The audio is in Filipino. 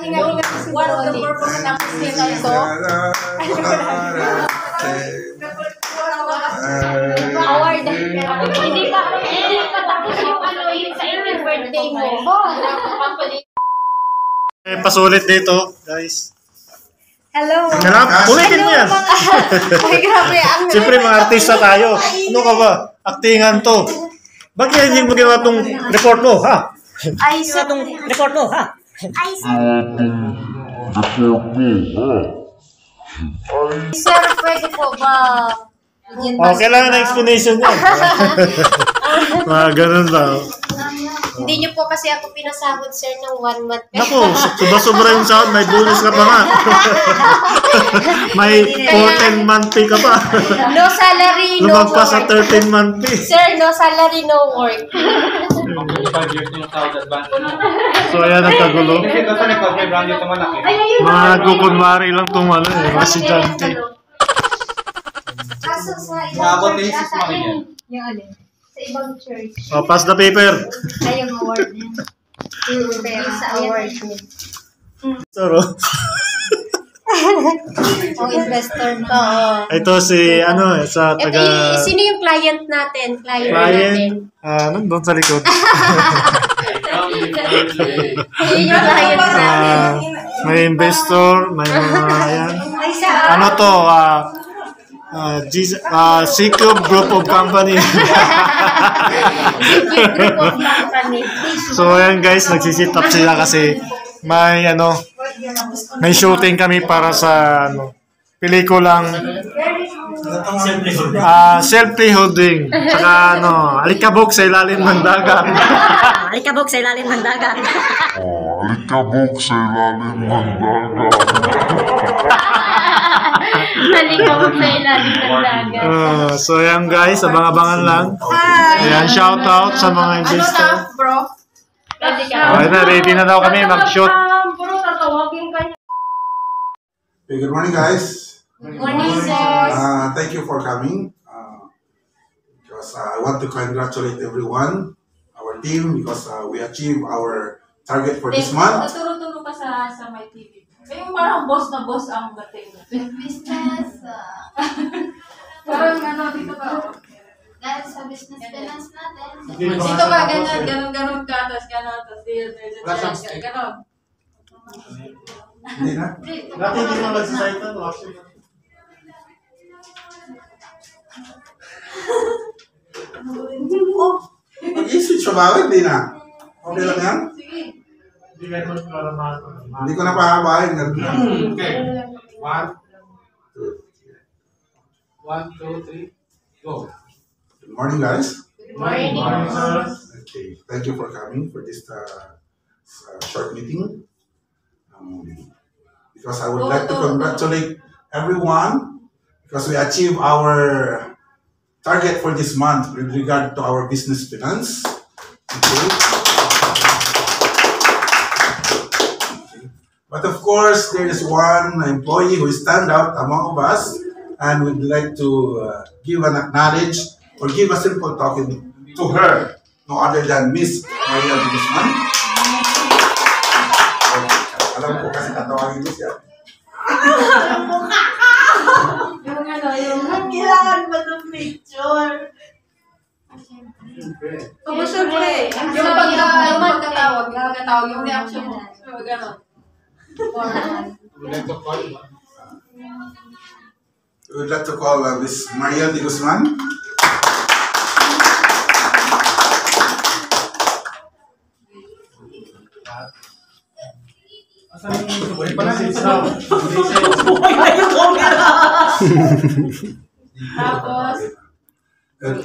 Hinga-hinga si One of the purpose ng sila ito. Award. Hindi pa tapos yung ano yung sa 18th birthday mo. Pasulit dito, guys. Hello. Harap, ulitin mo yan. Ay, grabe. Siyempre, mga artista tayo. Ano ka ba? Aktingan to. Bakit hindi mo ginawa itong report mo, ha? Ay, sir. Itong report mo, ha? Ay, sir, pwede po ba? Oh, kailangan na explanation yan. Mga ganun daw. Hindi niyo po kasi ako pinasahod, sir, ng 1 month. Naku, sobra-sobra yung sahod. May bonus ka pa nga. May 14-month pay ka pa. No salary, no Lumagpas sa work. 13-month pay. Sir, no salary, no work. 5 years yung sahod advance. So, ayan ang kagulo. Kasi doon sa likod, may brand dito malaki. Mga kukunwari lang itong ano, residente. Kaso sa Maabot ibang din church si ata Mami yun. yan. Yung alin? Sa ibang church. Oh, pass the paper. Ay, yung award niya. Yung sa award niya. Soro. Ang investor na. Ito si, ano, sa taga... Sino yung client natin? Client natin. Client. Nandun sa likod. Yun yung client natin. May investor, may mga, ayan. Ay, sa... Ano to, C-Cube Group of Company. Group of company. So ayan guys, nagsisit up sila kasi may ano, may shooting kami para sa ano, pelikulang selfie holding. Saka ano, alikabok sa ilalim ng dagat. Alikabok sa ilalim ng dagat. Alikabok sa ilalim ng dagat. Nalikawag sa ilalim ng dagat. So ayan guys, abang-abangan lang. Ayan, shout out sa mga investor. Bro? Ready ka? Okay na, ready na daw kami mag-shoot. Bro, tatawagin ka niya. Hey, good morning, guys. Good morning, sir. Thank you for coming. Because I want to congratulate everyone, our team, because we achieved our target for this month. Turo-turo ka sa my TV. Yung parang boss na boss ang dating. Business, Parang ano, dito ka. dahil sa business finance natin. Dito ka, ganun ka, tapos ganon. Hindi na? Dati hindi mo nagsisite ito, actually. Mag-i-switch pa ba? Hindi na. Okay lang yan? Sige. Hindi kayo para Hindi ko na pahabahin. Okay. 1, 2, 3, go. Good morning, guys. Good morning. Okay, thank you for coming for this short meeting. Because I would like to congratulate everyone because we achieved our target for this month with regard to our business finance. Okay. But of course, there is one employee who stand out among us and would like to give an acknowledge or give a simple token to her, no other than Miss Maria Guzman. Alam ko kasi tatawagin mo siya. Yung ano, yung... Kailangan ba itong picture? Oh, syempre. Yung pagkatawag, yung reaction mo. So, ganon. We would like to call Miss Maria de Guzman. Tapos, Uh,